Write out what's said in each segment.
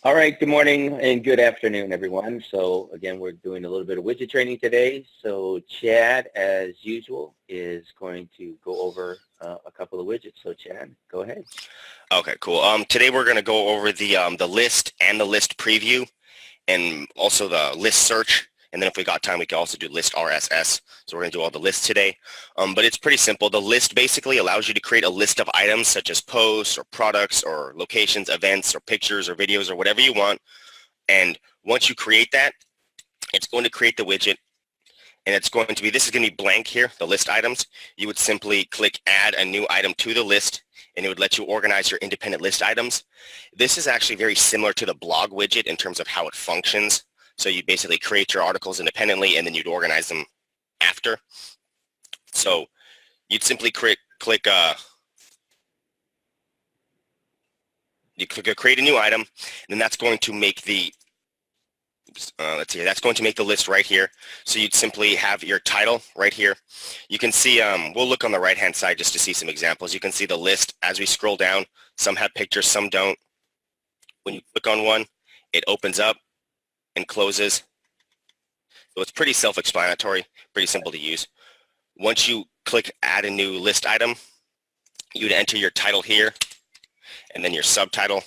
All right, good morning and good afternoon, everyone. So again, we're doing a little bit of widget training today. So Chad, as usual, is going to go over a couple of widgets. So Chad, go ahead. Okay, cool. Today we're going to go over the list and the list preview, and also the list search. And then if we got time, we can also do list RSS. So we're going to do all the lists today. But it's pretty simple. The list basically allows you to create a list of items such as posts or products or locations, events or pictures or videos or whatever you want. And once you create that, it's going to create the widget. And it's going to be, this is going to be blank here, the list items. You would simply click add a new item to the list, and it would let you organize your independent list items. This is actually very similar to the blog widget in terms of how it functions. So you basically create your articles independently, and then you'd organize them after. So you'd simply click create a new item, and then that's going to make the that's going to make the list right here. So you'd simply have your title right here. You can see, we'll look on the right hand side just to see some examples. You can see the list as we scroll down. Some have pictures, some don't. When you click on one, it opens up and closes. So it's pretty self-explanatory, pretty simple to use. Once you click add a new list item, you'd enter your title here and then your subtitle.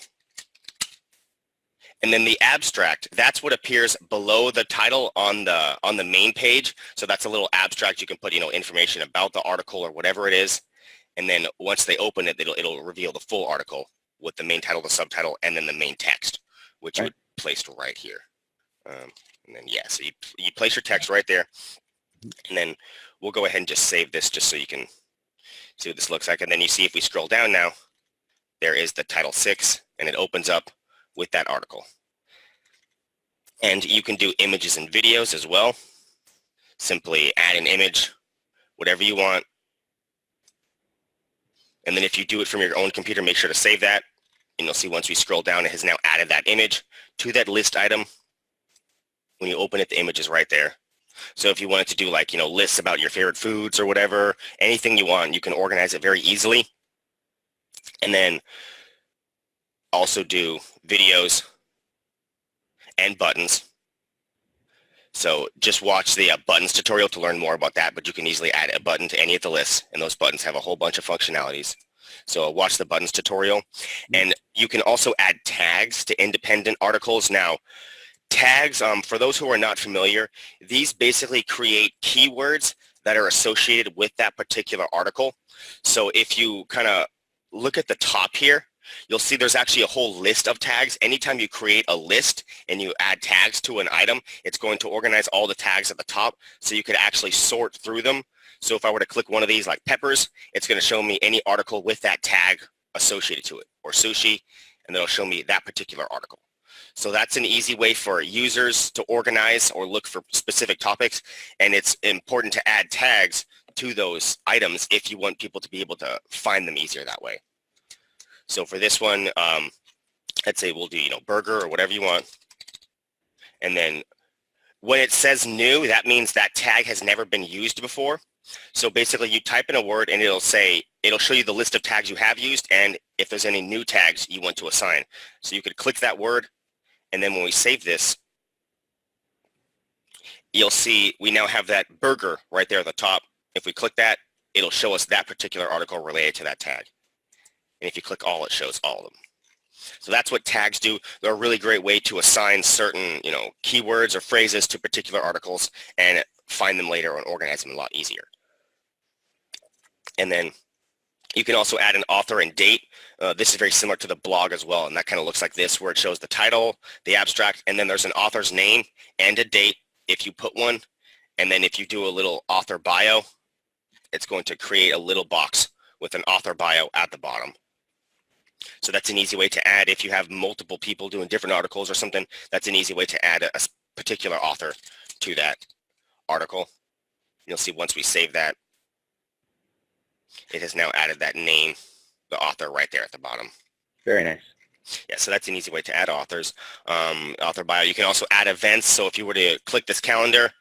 And then the abstract, that's what appears below the title on the main page. So that's a little abstract. You can put, information about the article or whatever it is. And then once they open it, it'll reveal the full article with the main title, the subtitle, and then the main text, which you would place right here. And then, yeah, so you place your text right there. And then we'll go ahead and just save this just so you can see what this looks like. And then you see if we scroll down now, there is the title 6, and it opens up with that article. And you can do images and videos as well. Simply add an image, whatever you want. And then if you do it from your own computer, make sure to save that. And you'll see once we scroll down, it has now added that image to that list item. When you open it, the image is right there. So if you wanted to do lists about your favorite foods or whatever, anything you want, you can organize it very easily. And then also do videos and buttons. So just watch the buttons tutorial to learn more about that, but you can easily add a button to any of the lists, and those buttons have a whole bunch of functionalities. So watch the buttons tutorial. And you can also add tags to independent articles. Now, tags, for those who are not familiar, these basically create keywords that are associated with that particular article. So if you kind of look at the top here, you'll see there's actually a whole list of tags. Anytime you create a list and you add tags to an item, it's going to organize all the tags at the top so you could actually sort through them. So if I were to click one of these like peppers, it's going to show me any article with that tag associated to it, or sushi, and it'll show me that particular article. So that's an easy way for users to organize or look for specific topics, and it's important to add tags to those items if you want people to be able to find them easier that way. So for this one, let's say we'll do, burger or whatever you want. And then when it says new, that means that tag has never been used before. So basically you type in a word and it'll show you the list of tags you have used and if there's any new tags you want to assign. So you could click that word, and then when we save this, you'll see we now have that burger right there at the top. If we click that, it'll show us that particular article related to that tag. And if you click all, it shows all of them. So that's what tags do. They're a really great way to assign certain, keywords or phrases to particular articles and find them later and organize them a lot easier. And then you can also add an author and date. This is very similar to the blog as well, and that kind of looks like this, where it shows the title, the abstract, and then there's an author's name and a date if you put one. And then if you do a little author bio, it's going to create a little box with an author bio at the bottom. So that's an easy way to add. If you have multiple people doing different articles or something, that's an easy way to add a particular author to that article. You'll see once we save that, it has now added that name, the author, right there at the bottom. Very nice. Yeah, so that's an easy way to add authors. Author bio. You can also add events. So if you were to click this calendar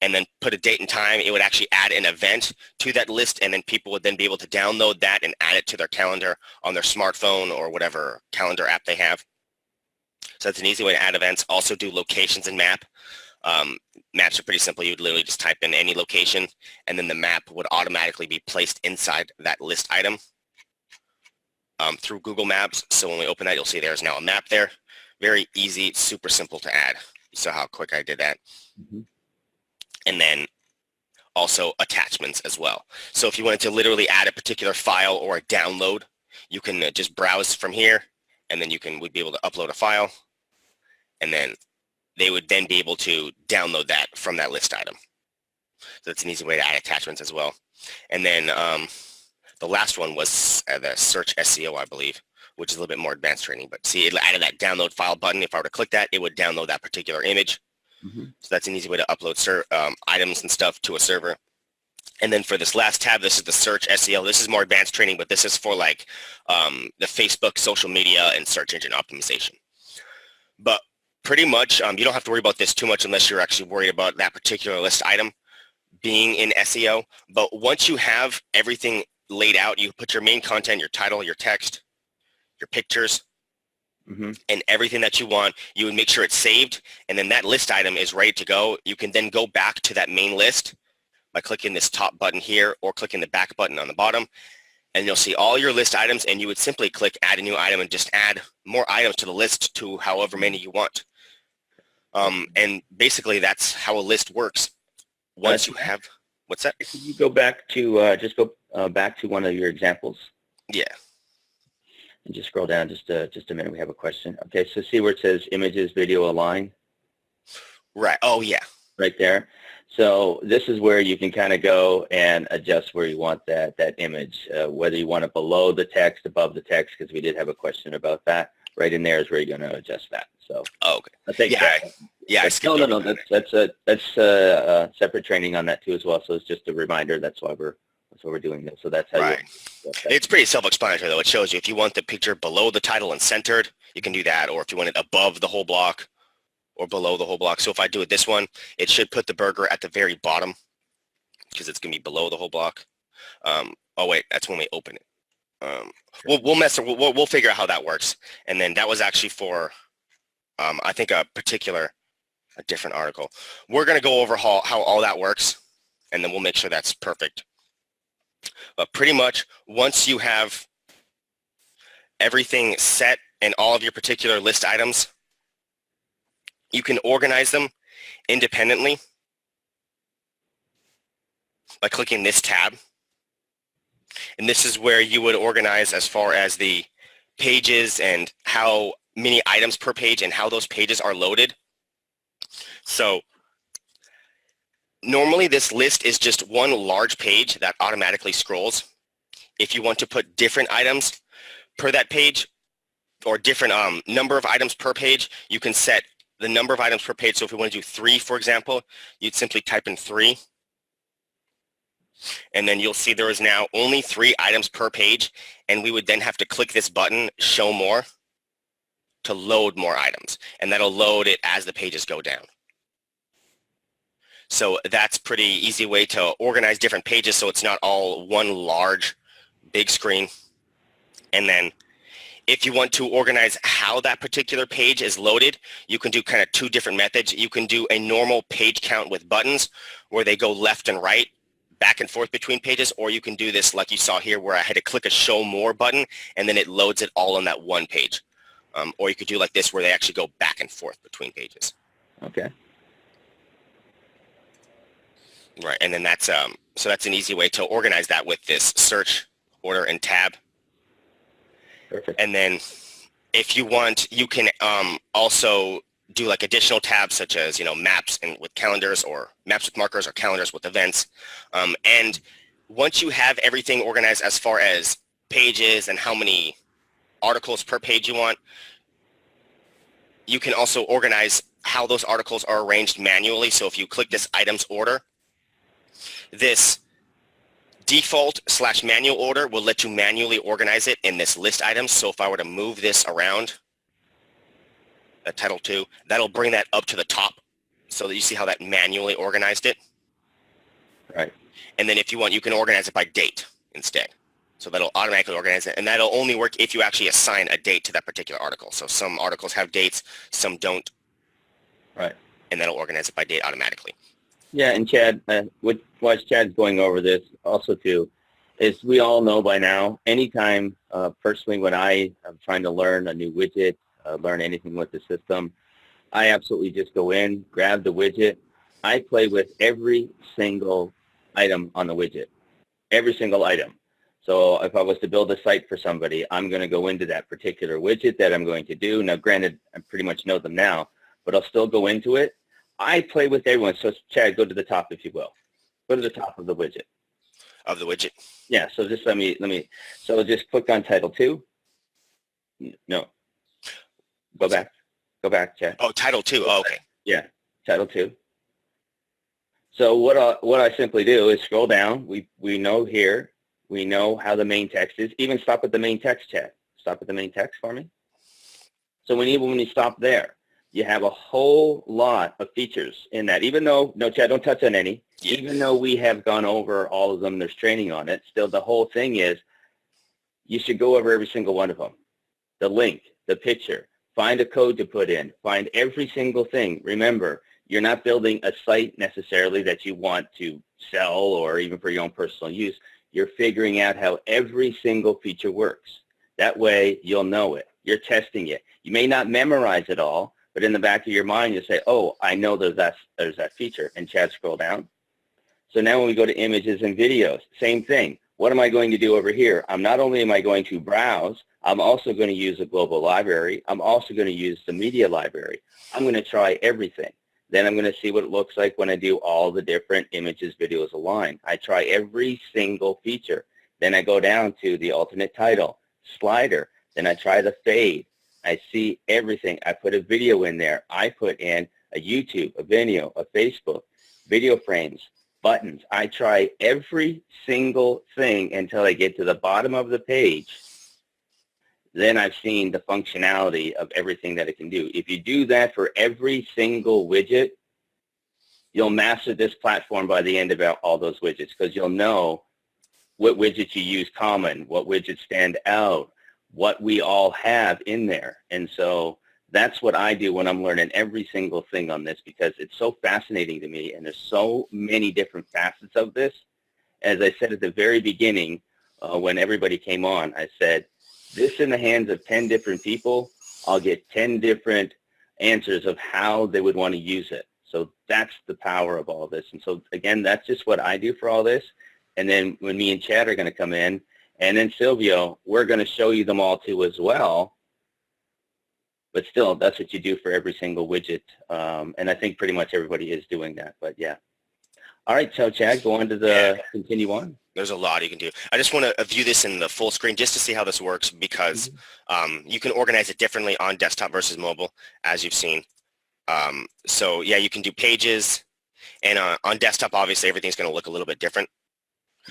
and then put a date and time, it would actually add an event to that list, and then people would then be able to download that and add it to their calendar on their smartphone or whatever calendar app they have. So that's an easy way to add events. Also do locations in map. Maps are pretty simple. You would literally just type in any location, and then the map would automatically be placed inside that list item through Google Maps. So when we open that, you'll see there's now a map there. Very easy, super simple to add. You saw how quick I did that. Mm-hmm. And then also attachments as well. So if you wanted to literally add a particular file or a download, you can just browse from here, and then would be able to upload a file, and then they would then be able to download that from that list item. So that's an easy way to add attachments as well. And then the last one was the search SEO, I believe, which is a little bit more advanced training. But see, it added that download file button. If I were to click that, it would download that particular image. Mm-hmm. So that's an easy way to upload items and stuff to a server. And then for this last tab, this is the search SEO. This is more advanced training, but this is for like the Facebook, social media, and search engine optimization. But pretty much, you don't have to worry about this too much unless you're actually worried about that particular list item being in SEO. But once you have everything laid out, you put your main content, your title, your text, your pictures, mm-hmm. and everything that you want, you would make sure it's saved, and then that list item is ready to go. You can then go back to that main list by clicking this top button here or clicking the back button on the bottom, and you'll see all your list items, and you would simply click add a new item and just add more items to the list to however many you want. And basically that's how a list works. Once you have, what's that? Can you go back to, just go back to one of your examples? Yeah. And just scroll down just a minute. We have a question. Okay, so see where it says images, video, align? Right. Oh, yeah. Right there. So this is where you can kind of go and adjust where you want that image, whether you want it below the text, above the text, because we did have a question about that. Right in there is where you're going to adjust that. So okay. I think I skipped no. That's a separate training on that too as well. So it's just a reminder. That's why we're doing this. So that's how right. It's pretty self-explanatory though. It shows you if you want the picture below the title and centered, you can do that, or if you want it above the whole block or below the whole block. So if I do it this one, it should put the burger at the very bottom because it's going to be below the whole block. Oh wait, that's when we open it. We'll figure out how that works. And then that was actually for I think a different article. We're going to go over how all that works, and then we'll make sure that's perfect. But pretty much once you have everything set and all of your particular list items, you can organize them independently by clicking this tab. And this is where you would organize as far as the pages and how many items per page and how those pages are loaded. So normally this list is just one large page that automatically scrolls. If you want to put different items per that page or different number of items per page, you can set the number of items per page. So if we want to do 3, for example, you'd simply type in 3. And then you'll see there is now only 3 items per page, and we would then have to click this button, show more, to load more items, and that'll load it as the pages go down. So that's pretty easy way to organize different pages so it's not all one large big screen. And then if you want to organize how that particular page is loaded, you can do kind of 2 different methods. You can do a normal page count with buttons where they go left and right, back and forth between pages, or you can do this like you saw here where I had to click a show more button and then it loads it all on that one page. Or you could do like this where they actually go back and forth between pages. Okay. Right, and then that's so that's an easy way to organize that with this search, order, and tab. Perfect. And then if you want, you can also do like additional tabs such as, maps and with calendars, or maps with markers, or calendars with events. And once you have everything organized as far as pages and how many articles per page you want, you can also organize how those articles are arranged manually. So if you click this items order, this default/manual order will let you manually organize it in this list items. So if I were to move this around, title 2, that'll bring that up to the top so that you see how that manually organized it. Right. And then if you want, you can organize it by date instead. So that'll automatically organize it, and that'll only work if you actually assign a date to that particular article. So some articles have dates, some don't. Right. And that'll organize it by date automatically. Yeah, and Chad, while Chad's going over this also too, is we all know by now, anytime, personally, when I am trying to learn a new widget, learn anything with the system, I absolutely just go in, grab the widget. I play with every single item on the widget, every single item. So if I was to build a site for somebody, I'm going to go into that particular widget that I'm going to do. Now, granted, I pretty much know them now, but I'll still go into it. I play with everyone. So Chad, go to the top, if you will. Go to the top of the widget. Of the widget? Yeah, so just let me, so just click on Title 2. No. Go back, Chad. Oh, Title 2. Oh, okay. Yeah, Title 2. So what I simply do is scroll down. We know here, we know how the main text is. Even stop at the main text, Chad. Stop at the main text for me. So when you stop there, you have a whole lot of features in that. Even though, no, Chad, don't touch on any. Yeah. Even though we have gone over all of them, there's training on it. Still, the whole thing is you should go over every single one of them. The link, the picture, find a code to put in, find every single thing. Remember, you're not building a site necessarily that you want to sell or even for your own personal use. You're figuring out how every single feature works. That way, you'll know it. You're testing it. You may not memorize it all, but in the back of your mind, you say, oh, I know there's that feature. And Chad, scroll down. So now when we go to images and videos, same thing. What am I going to do over here? Not only am I going to browse, I'm also going to use a global library. I'm also going to use the media library. I'm going to try everything. Then I'm going to see what it looks like when I do all the different images, videos aligned. I try every single feature. Then I go down to the alternate title, slider. Then I try the fade. I see everything. I put a video in there. I put in a YouTube, a Vimeo, a Facebook, video frames, buttons. I try every single thing until I get to the bottom of the page. Then I've seen the functionality of everything that it can do. If you do that for every single widget, you'll master this platform by the end of all those widgets because you'll know what widgets you use common, what widgets stand out, what we all have in there. And so that's what I do when I'm learning every single thing on this because it's so fascinating to me and there's so many different facets of this. As I said at the very beginning, when everybody came on, I said, this in the hands of 10 different people, I'll get 10 different answers of how they would want to use it. So that's the power of all this. And so again, that's just what I do for all this. And then when me and Chad are going to come in, and then Silvio, we're going to show you them all too as well. But still, that's what you do for every single widget. And I think pretty much everybody is doing that. But yeah. All right, so Chad, go on to the continue on. There's a lot you can do. I just want to view this in the full screen just to see how this works because you can organize it differently on desktop versus mobile, as you've seen. So yeah, you can do pages, and on desktop, obviously, everything's going to look a little bit different.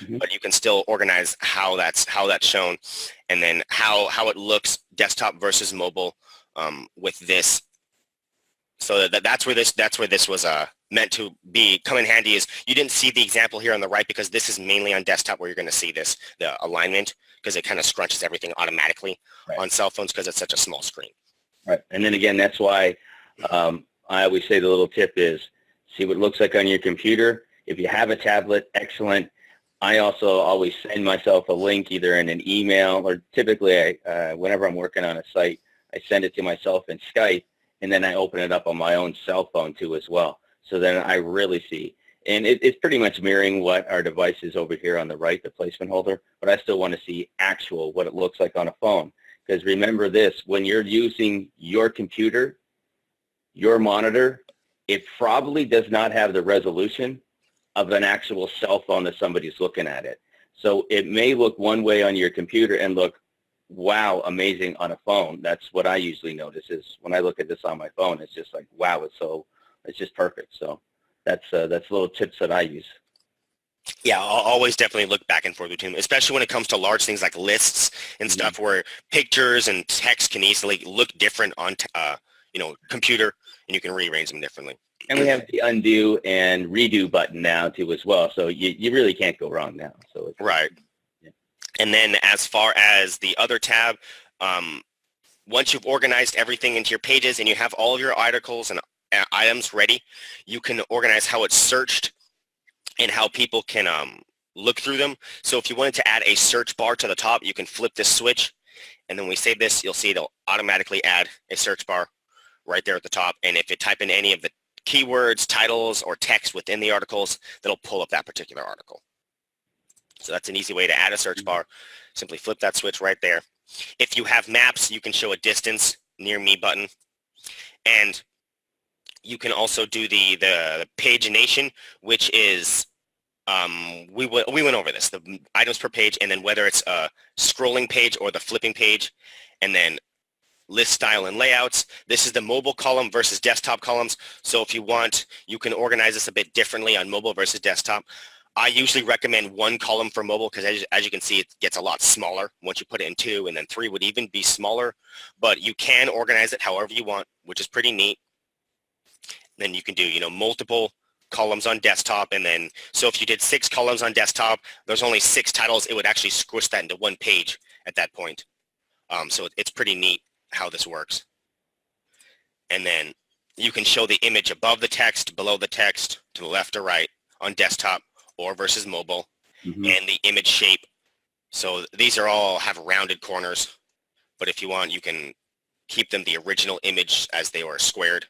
But you can still organize how that's shown, and then how it looks desktop versus mobile with this. So that's where this was meant to come in handy. Is you didn't see the example here on the right because this is mainly on desktop where you're going to see the alignment because it kind of scrunches everything automatically on cell phones because it's such a small screen. Right, and then again, that's why I always say the little tip is see what it looks like on your computer. If you have a tablet, excellent. I also always send myself a link either in an email or typically whenever I'm working on a site, I send it to myself in Skype and then I open it up on my own cell phone too as well. So then I really see. And it's pretty much mirroring what our device is over here on the right, the placement holder, but I still want to see actual what it looks like on a phone. Because remember this, when you're using your computer, your monitor, it probably does not have the resolution of an actual cell phone that somebody's looking at it. So it may look one way on your computer and look, wow, amazing on a phone. That's what I usually notice is when I look at this on my phone, it's just like, wow, it's just perfect. So that's little tips that I use. Yeah, I'll always definitely look back and forth between them, especially when it comes to large things like lists and stuff where pictures and text can easily look different on, computer, and you can rearrange them differently. And we have the undo and redo button now too as well. So you really can't go wrong now. So right. Yeah. And then as far as the other tab, once you've organized everything into your pages and you have all of your articles and items ready, you can organize how it's searched and how people can look through them. So if you wanted to add a search bar to the top, you can flip this switch, and then when we save this, you'll see it'll automatically add a search bar right there at the top. And if you type in any of the keywords, titles, or text within the articles, that'll pull up that particular article. So that's an easy way to add a search bar. Simply flip that switch right there. If you have maps, you can show a distance near me button. And you can also do the pagination, which is, we went over this, the items per page, and then whether it's a scrolling page or the flipping page, and then list style and layouts. This is the mobile column versus desktop columns. So if you want, you can organize this a bit differently on mobile versus desktop. I usually recommend one column for mobile because as you can see, it gets a lot smaller once you put it in 2, and then 3 would even be smaller, but you can organize it however you want, which is pretty neat. Then you can do, multiple columns on desktop, and then, so if you did 6 columns on desktop, there's only 6 titles, it would actually squish that into one page at that point. So it's pretty neat how this works. And then you can show the image above the text, below the text, to the left or right on desktop or versus mobile, and the image shape. So these are all have rounded corners, but if you want, you can keep them the original image as they were squared.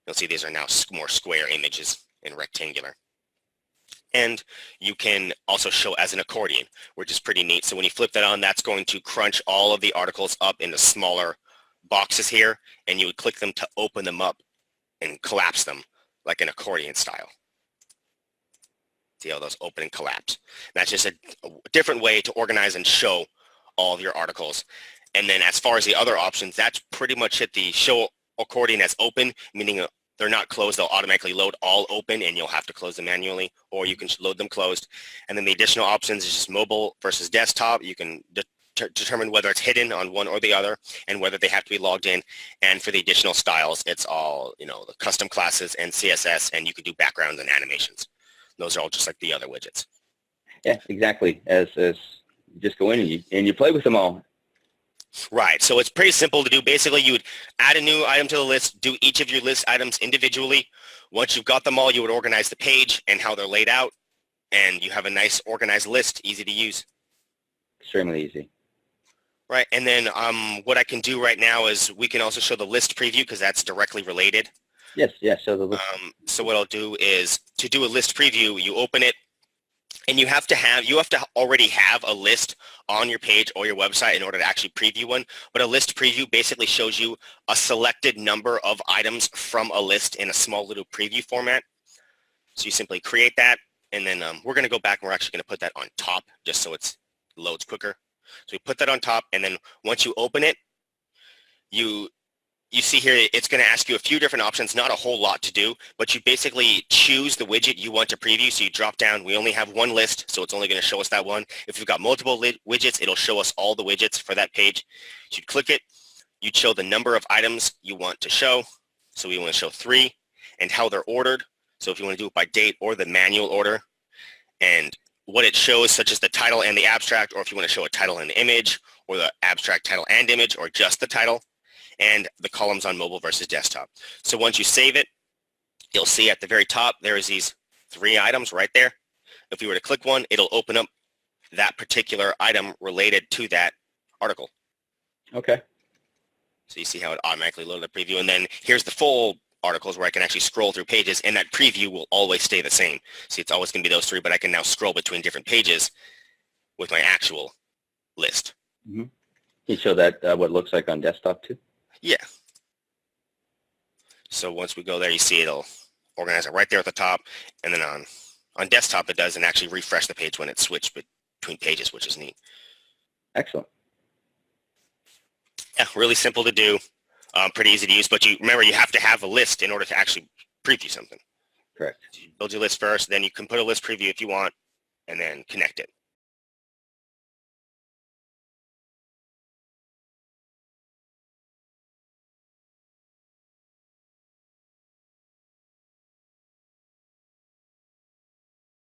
You'll see these are now more square images and rectangular. And you can also show as an accordion, which is pretty neat. So when you flip that on, that's going to crunch all of the articles up into smaller boxes here, and you would click them to open them up and collapse them like an accordion style. See how those open and collapse. That's just a different way to organize and show all of your articles. And then as far as the other options, that's pretty much it. The show accordion as open, meaning they're not closed, they'll automatically load all open and you'll have to close them manually, or you can load them closed. And then the additional options is just mobile versus desktop. You can determine whether it's hidden on one or the other and whether they have to be logged in. And for the additional styles, it's all, the custom classes and CSS, and you can do backgrounds and animations. Those are all just like the other widgets. Yeah, exactly. As you just go in and you play with them all. Right. So it's pretty simple to do. Basically, you would add a new item to the list, do each of your list items individually. Once you've got them all, you would organize the page and how they're laid out, and you have a nice organized list, easy to use. Extremely easy. Right. And then what I can do right now is we can also show the list preview because that's directly related. Yes, show the list. So what I'll do is to do a list preview, you open it, and you have to already have a list on your page or your website in order to actually preview one. But a list preview basically shows you a selected number of items from a list in a small little preview format. So you simply create that, and then we're going to go back and we're actually going to put that on top just so it loads quicker. So we put that on top, and then once you open it, you see here, it's going to ask you a few different options, not a whole lot to do, but you basically choose the widget you want to preview. So you drop down, we only have one list, so it's only going to show us that one. If we've got multiple widgets, it'll show us all the widgets for that page. You'd click it, you'd show the number of items you want to show. So we want to show 3, and how they're ordered. So if you want to do it by date or the manual order, and what it shows, such as the title and the abstract, or if you want to show a title and image, or the abstract, title and image, or just the title, and the columns on mobile versus desktop. So once you save it, you'll see at the very top, there's these 3 items right there. If you were to click one, it'll open up that particular item related to that article. Okay. So you see how it automatically loaded the preview, and then here's the full articles where I can actually scroll through pages, and that preview will always stay the same. See, it's always going to be those 3, but I can now scroll between different pages with my actual list. Mm-hmm. Can you show that what it looks like on desktop too? Yeah. So once we go there, you see it'll organize it right there at the top, and then on desktop it does, and actually refresh the page when it's switched between pages, which is neat. Excellent. Yeah, really simple to do, pretty easy to use, but remember you have to have a list in order to actually preview something. Correct. So you build your list first, then you can put a list preview if you want, and then connect it.